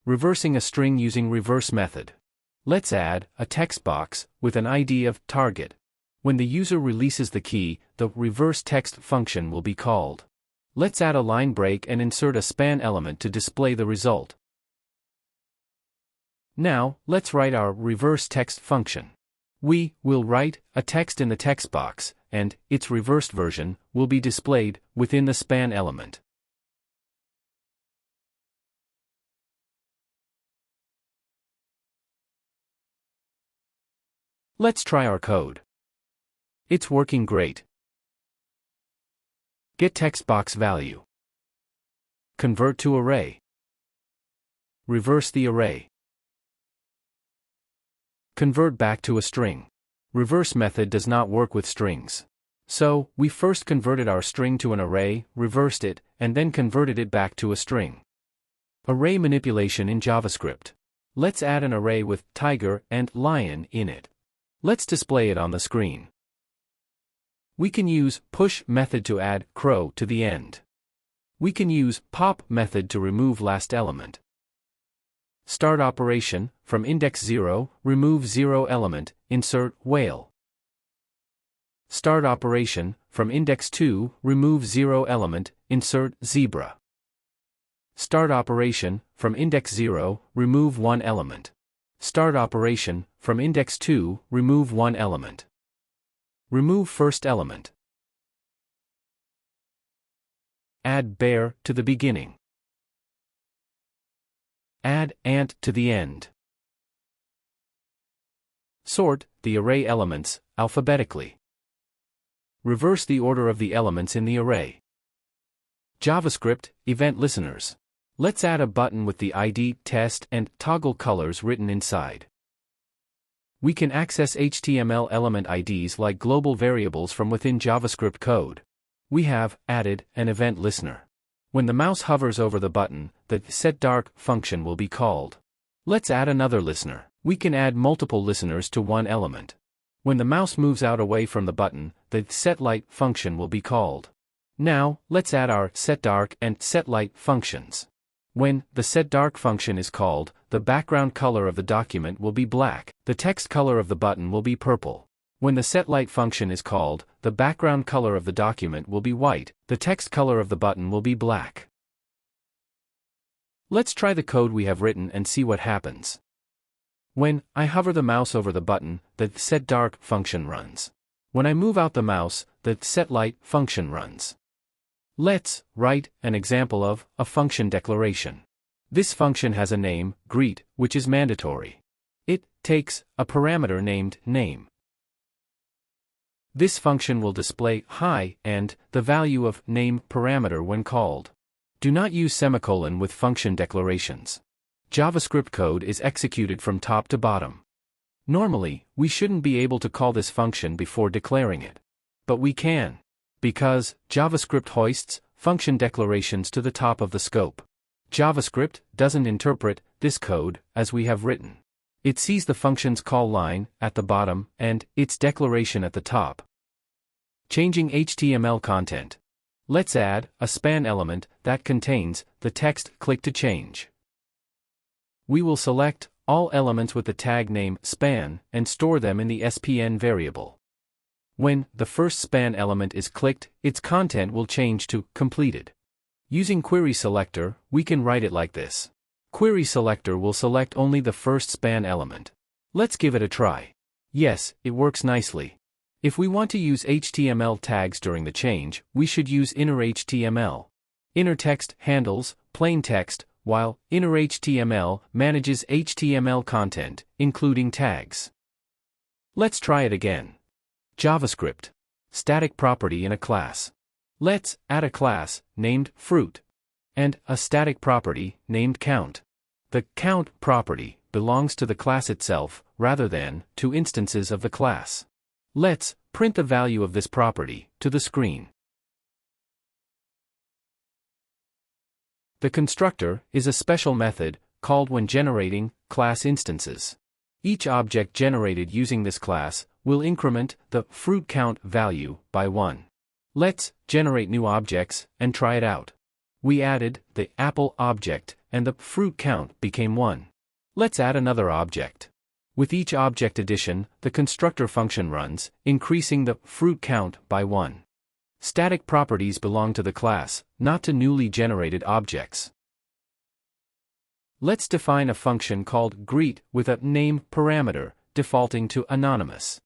Reversing a string using reverse method. Let's add a text box with an ID of target. When the user releases the key, the reverse text function will be called. Let's add a line break and insert a span element to display the result. Now, let's write our reverse text function. We will write a text in the text box, and its reversed version will be displayed within the span element. Let's try our code. It's working great. Get text box value. Convert to array. Reverse the array. Convert back to a string. Reverse method does not work with strings. So, we first converted our string to an array, reversed it, and then converted it back to a string. Array manipulation in JavaScript. Let's add an array with tiger and lion in it. Let's display it on the screen. We can use push method to add crow to the end. We can use pop method to remove last element. Start operation, from index 0, remove 0 element, insert whale. Start operation, from index 2, remove 0 element, insert zebra. Start operation, from index 0, remove 1 element. Start operation, from index 2, remove 1 element. Remove first element. Add bear to the beginning. Add ant to the end. Sort the array elements alphabetically. Reverse the order of the elements in the array. JavaScript event listeners. Let's add a button with the ID, test, and toggle colors written inside. We can access HTML element IDs like global variables from within JavaScript code. We have added an event listener. When the mouse hovers over the button, the setDark function will be called. Let's add another listener. We can add multiple listeners to one element. When the mouse moves out away from the button, the setLight function will be called. Now, let's add our setDark and setLight functions. When the setDark function is called, the background color of the document will be black. The text color of the button will be purple. When the setLight function is called, the background color of the document will be white. The text color of the button will be black. Let's try the code we have written and see what happens. When I hover the mouse over the button, the setDark function runs. When I move out the mouse, the setLight function runs. Let's write an example of a function declaration. This function has a name, greet, which is mandatory. It takes a parameter named name. This function will display hi and the value of name parameter when called. Do not use semicolon with function declarations. JavaScript code is executed from top to bottom. Normally, we shouldn't be able to call this function before declaring it. But we can. Because JavaScript hoists function declarations to the top of the scope. JavaScript doesn't interpret this code as we have written. It sees the function's call line at the bottom and its declaration at the top. Changing HTML content. Let's add a span element that contains the text click to change. We will select all elements with the tag name span and store them in the SPN variable. When the first span element is clicked, its content will change to completed. Using query selector, we can write it like this. Query selector will select only the first span element. Let's give it a try. Yes, it works nicely. If we want to use HTML tags during the change, we should use inner HTML. Inner text handles plain text, while inner HTML manages HTML content, including tags. Let's try it again. JavaScript. Static property in a class. Let's add a class named fruit and a static property named count. The count property belongs to the class itself rather than to instances of the class. Let's print the value of this property to the screen. The constructor is a special method called when generating class instances. Each object generated using this class will increment the fruit count value by 1. Let's generate new objects and try it out. We added the apple object, and the fruit count became 1. Let's add another object. With each object addition, the constructor function runs, increasing the fruit count by 1. Static properties belong to the class, not to newly generated objects. Let's define a function called greet with a name parameter, defaulting to anonymous.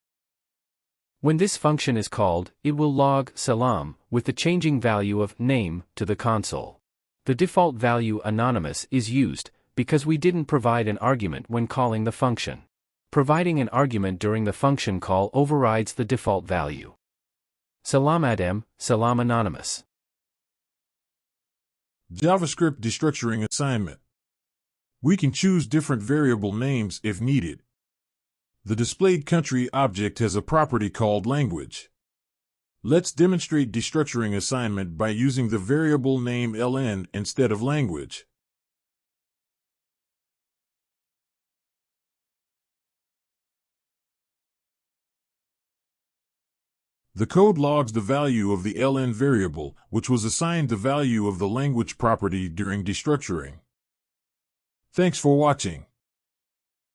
When this function is called, it will log salam with the changing value of name to the console. The default value anonymous is used because we didn't provide an argument when calling the function. Providing an argument during the function call overrides the default value. Salam Adem, Salam Anonymous. JavaScript destructuring assignment. We can choose different variable names if needed. The displayed country object has a property called language. Let's demonstrate destructuring assignment by using the variable name ln instead of language. The code logs the value of the ln variable, which was assigned the value of the language property during destructuring. Thanks for watching.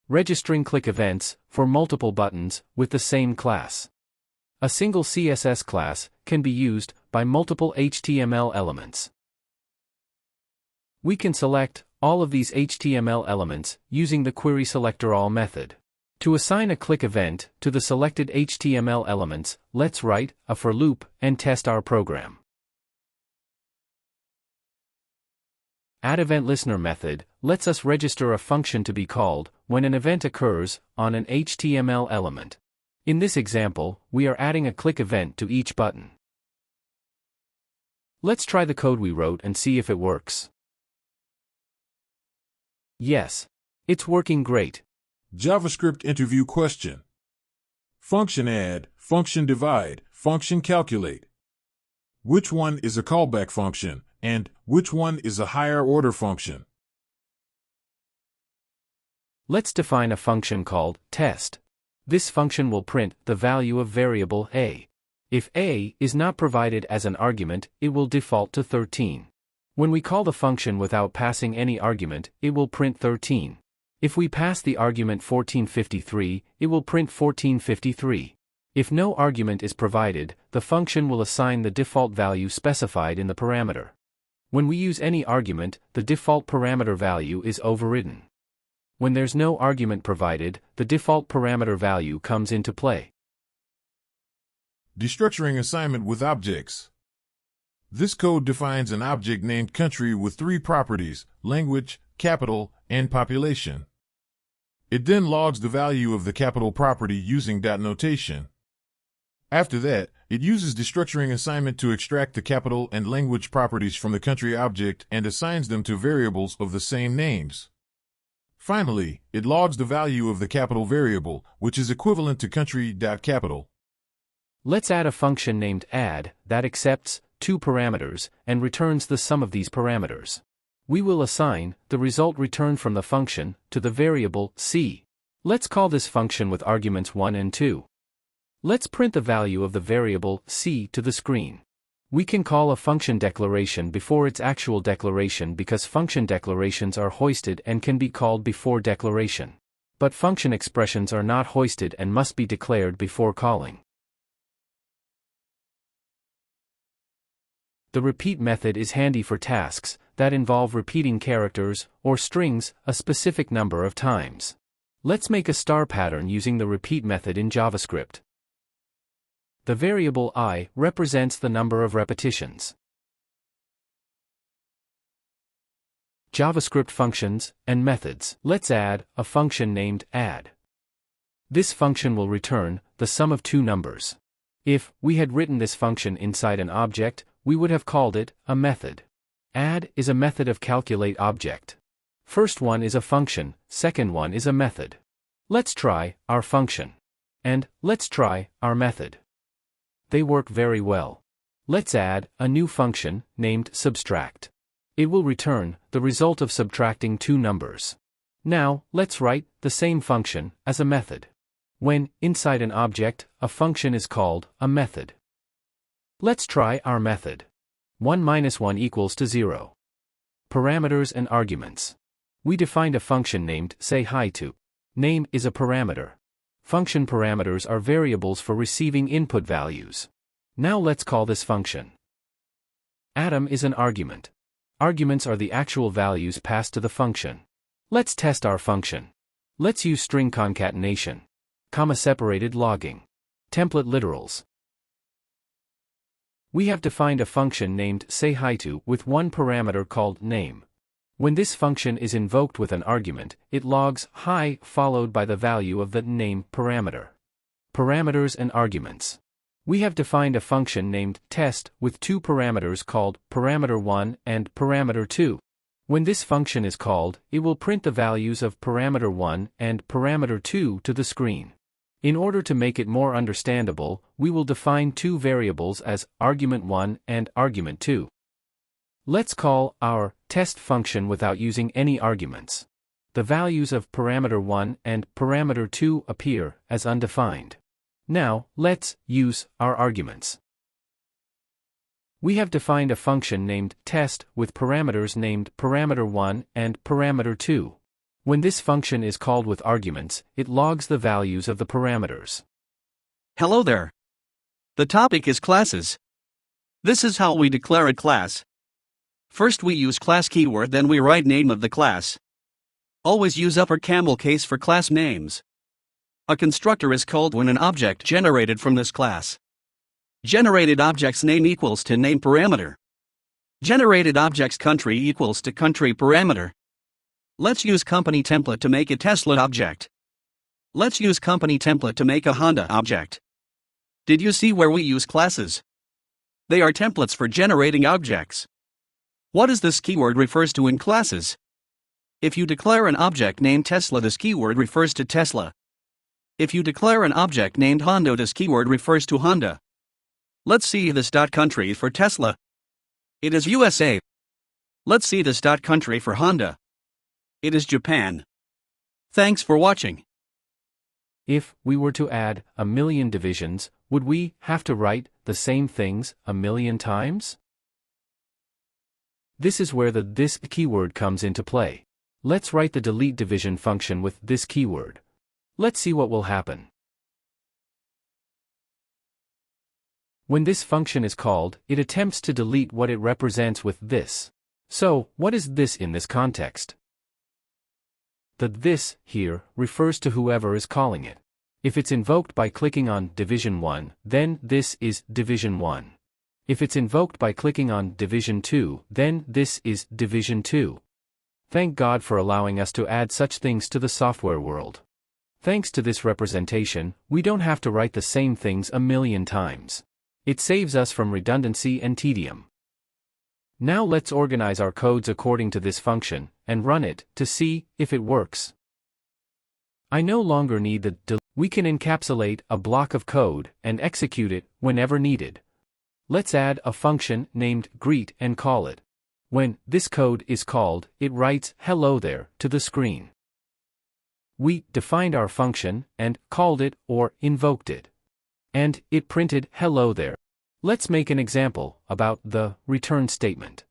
Registering click events for multiple buttons with the same class. A single CSS class can be used by multiple HTML elements. We can select all of these HTML elements using the querySelectorAll method. To assign a click event to the selected HTML elements, let's write a for loop and test our program. addEventListener method lets us register a function to be called when an event occurs on an HTML element. In this example, we are adding a click event to each button. Let's try the code we wrote and see if it works. Yes, it's working great. JavaScript interview question. Function add, function divide, function calculate. Which one is a callback function, and which one is a higher order function? Let's define a function called test. This function will print the value of variable a. If a is not provided as an argument, it will default to 13. When we call the function without passing any argument, it will print 13. If we pass the argument 1453, it will print 1453. If no argument is provided, the function will assign the default value specified in the parameter. When we use any argument, the default parameter value is overridden. When there's no argument provided, the default parameter value comes into play. Destructuring assignment with objects. This code defines an object named country with 3 properties: language, capital, and population. It then logs the value of the capital property using dot notation. After that, it uses destructuring assignment to extract the capital and language properties from the country object and assigns them to variables of the same names. Finally, it logs the value of the capital variable, which is equivalent to country.capital. Let's add a function named add that accepts 2 parameters and returns the sum of these parameters. We will assign the result returned from the function to the variable c. Let's call this function with arguments 1 and 2. Let's print the value of the variable c to the screen. We can call a function declaration before its actual declaration because function declarations are hoisted and can be called before declaration. But function expressions are not hoisted and must be declared before calling. The repeat method is handy for tasks that involve repeating characters or strings a specific number of times. Let's make a star pattern using the repeat method in JavaScript. The variable I represents the number of repetitions. JavaScript functions and methods. Let's add a function named add. This function will return the sum of 2 numbers. If we had written this function inside an object, we would have called it a method. Add is a method of calculate object. First one is a function, second one is a method. Let's try our function. And let's try our method. They work very well. Let's add a new function named subtract. It will return the result of subtracting 2 numbers. Now, let's write the same function as a method. When inside an object, a function is called a method. Let's try our method. 1 minus 1 equals to 0. Parameters and arguments. We defined a function named say hi to. Name is a parameter. Function parameters are variables for receiving input values. Now let's call this function. Atom is an argument. Arguments are the actual values passed to the function. Let's test our function. Let's use string concatenation, comma-separated logging, template literals. We have defined a function named sayHiTo with one parameter called name. When this function is invoked with an argument, it logs hi followed by the value of the name parameter. Parameters and arguments. We have defined a function named test with two parameters called parameter1 and parameter2. When this function is called, it will print the values of parameter1 and parameter2 to the screen. In order to make it more understandable, we will define two variables as argument1 and argument2. Let's call our test function without using any arguments. The values of parameter1 and parameter2 appear as undefined. Now, let's use our arguments. We have defined a function named test with parameters named parameter1 and parameter2. When this function is called with arguments, it logs the values of the parameters. Hello there. The topic is classes. This is how we declare a class. First we use class keyword, then we write name of the class. Always use upper camel case for class names. A constructor is called when an object generated from this class. Generated object's name equals to name parameter. Generated object's country equals to country parameter. Let's use company template to make a Tesla object. Let's use company template to make a Honda object. Did you see where we use classes? They are templates for generating objects. What is this keyword refers to in classes? If you declare an object named Tesla, this keyword refers to Tesla. If you declare an object named Honda, this keyword refers to Honda. Let's see this .country for Tesla. It is USA. Let's see this .country for Honda. It is Japan. Thanks for watching. If we were to add 1,000,000 divisions, would we have to write the same things 1,000,000 times? This is where the this keyword comes into play. Let's write the delete division function with this keyword. Let's see what will happen. When this function is called, it attempts to delete what it represents with this. So, what is this in this context? The this here refers to whoever is calling it. If it's invoked by clicking on division 1, then this is division 1. If it's invoked by clicking on division 2, then this is division 2. Thank God for allowing us to add such things to the software world. Thanks to this representation, we don't have to write the same things 1,000,000 times. It saves us from redundancy and tedium. Now let's organize our codes according to this function, and run it, to see if it works. I no longer need the delete. We can encapsulate a block of code, and execute it, whenever needed. Let's add a function named greet and call it. When this code is called, it writes hello there to the screen. We defined our function, and called it, or invoked it. And it printed hello there. Let's make an example about the return statement.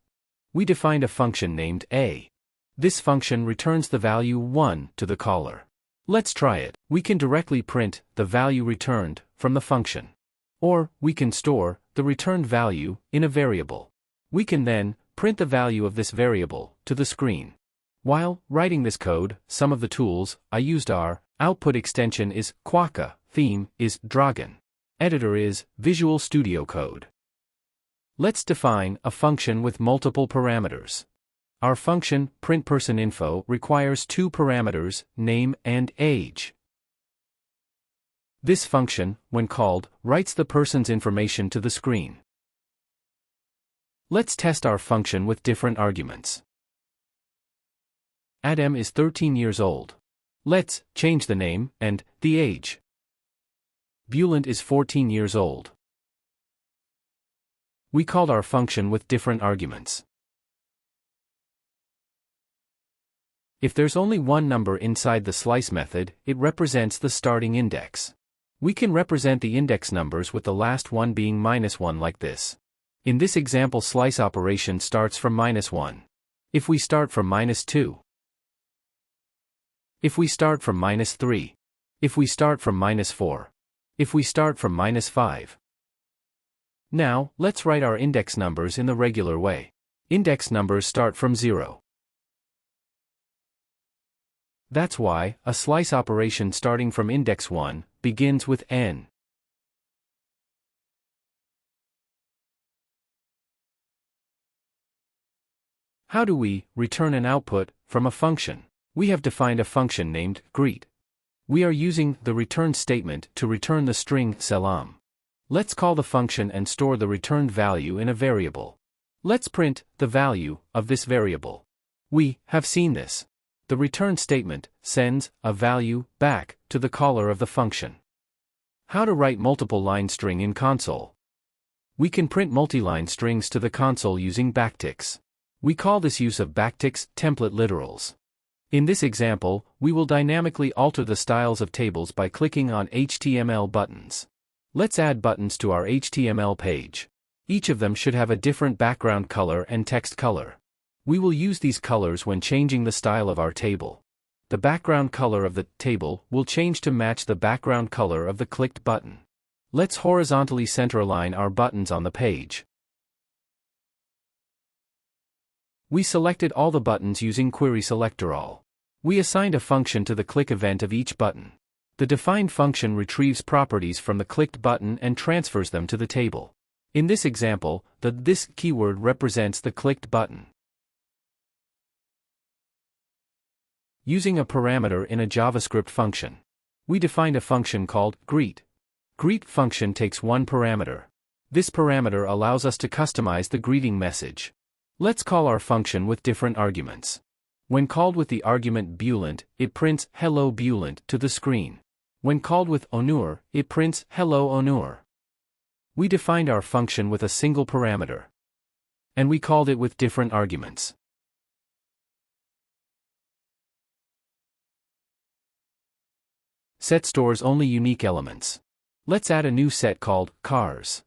We defined a function named a. This function returns the value 1 to the caller. Let's try it. We can directly print the value returned from the function. Or we can store the returned value in a variable. We can then print the value of this variable to the screen. While writing this code, some of the tools I used are output extension is Quokka, theme is Dragon. Editor is Visual Studio Code. Let's define a function with multiple parameters. Our function, printPersonInfo, requires two parameters, name and age. This function, when called, writes the person's information to the screen. Let's test our function with different arguments. Adam is 13 years old. Let's change the name and the age. Bulent is 14 years old. We called our function with different arguments. If there's only one number inside the slice method, it represents the starting index. We can represent the index numbers with the last one being -1 like this. In this example, slice operation starts from -1. If we start from -2. If we start from -3. If we start from -4. If we start from -5. Now, let's write our index numbers in the regular way. Index numbers start from 0. That's why, a slice operation starting from index 1 begins with n. How do we return an output from a function? We have defined a function named greet. We are using the return statement to return the string salam. Let's call the function and store the returned value in a variable. Let's print the value of this variable. We have seen this. The return statement sends a value back to the caller of the function. How to write multiple line string in console? We can print multi-line strings to the console using backticks. We call this use of backticks template literals. In this example, we will dynamically alter the styles of tables by clicking on HTML buttons. Let's add buttons to our HTML page. Each of them should have a different background color and text color. We will use these colors when changing the style of our table. The background color of the table will change to match the background color of the clicked button. Let's horizontally center align our buttons on the page. We selected all the buttons using query selector all. We assigned a function to the click event of each button. The defined function retrieves properties from the clicked button and transfers them to the table. In this example, the this keyword represents the clicked button. Using a parameter in a JavaScript function, we defined a function called greet. Greet function takes one parameter. This parameter allows us to customize the greeting message. Let's call our function with different arguments. When called with the argument Bulent, it prints hello Bulent to the screen. When called with Onur, it prints hello Onur. We defined our function with a single parameter. And we called it with different arguments. Set stores only unique elements. Let's add a new set called cars.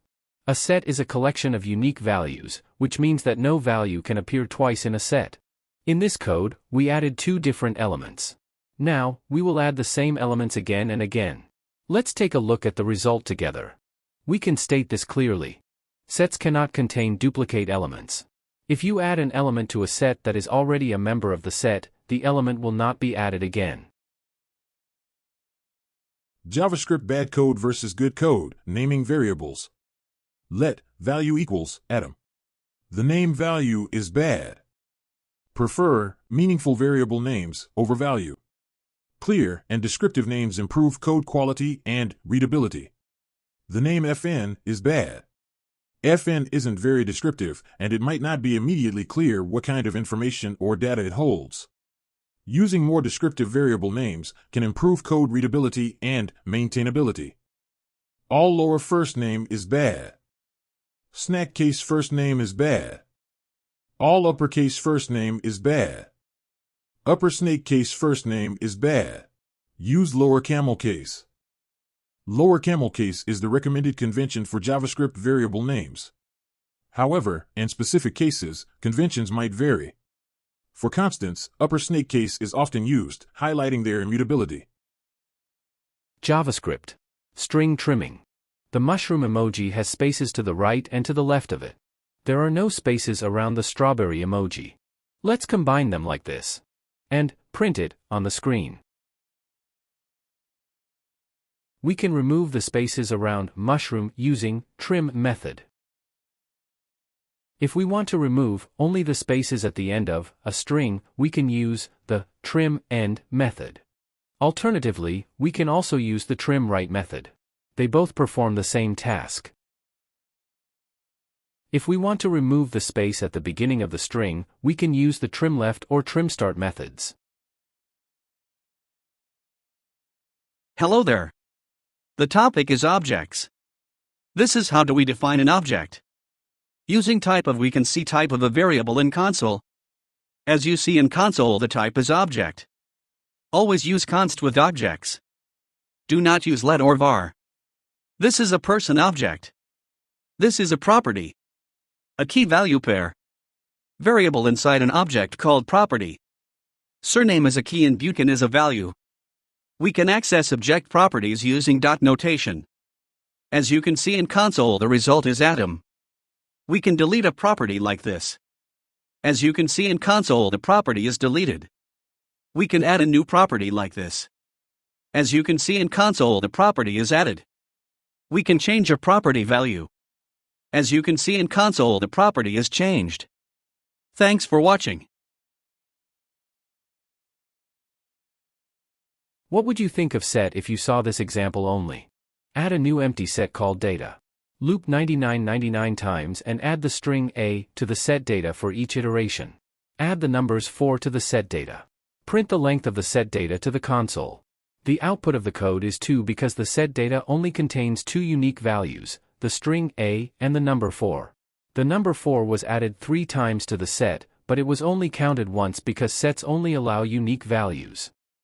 A set is a collection of unique values, which means that no value can appear twice in a set. In this code, we added two different elements. Now, we will add the same elements again and again. Let's take a look at the result together. We can state this clearly. Sets cannot contain duplicate elements. If you add an element to a set that is already a member of the set, the element will not be added again. JavaScript bad code versus good code, naming variables. Let value equals Adam. The name value is bad. Prefer meaningful variable names over value. Clear and descriptive names improve code quality and readability. The name FN is bad. FN isn't very descriptive, and it might not be immediately clear what kind of information or data it holds. Using more descriptive variable names can improve code readability and maintainability. All lower first name is bad. Snack case first name is bad. All uppercase first name is bad. Upper snake case first name is bad. Use lower camel case. Lower camel case is the recommended convention for JavaScript variable names. However, in specific cases, conventions might vary. For constants, upper snake case is often used, highlighting their immutability. JavaScript. String trimming. The mushroom emoji has spaces to the right and to the left of it. There are no spaces around the strawberry emoji. Let's combine them like this. And print it on the screen. We can remove the spaces around mushroom using trim method. If we want to remove only the spaces at the end of a string, we can use the trim end method. Alternatively, we can also use the trim right method. They both perform the same task. If we want to remove the space at the beginning of the string, we can use the trim left or trim start methods. Hello there. The topic is objects. This is how do we define an object. Using type of, we can see type of a variable in console. As you see in console, the type is object. Always use const with objects. Do not use let or var. This is a person object. This is a property. A key value pair. Variable inside an object called property. Surname is a key and Buchan is a value. We can access object properties using dot notation. As you can see in console, the result is atom. We can delete a property like this. As you can see in console, the property is deleted. We can add a new property like this. As you can see in console, the property is added. We can change a property value. As you can see in console, the property is changed. Thanks for watching. What would you think of set if you saw this example only? Add a new empty set called data. Loop 99 times and add the string a to the set data for each iteration. Add the numbers 4 to the set data. Print the length of the set data to the console. The output of the code is 2 because the set data only contains 2 unique values, the string a and the number 4. The number 4 was added 3 times to the set, but it was only counted once because sets only allow unique values.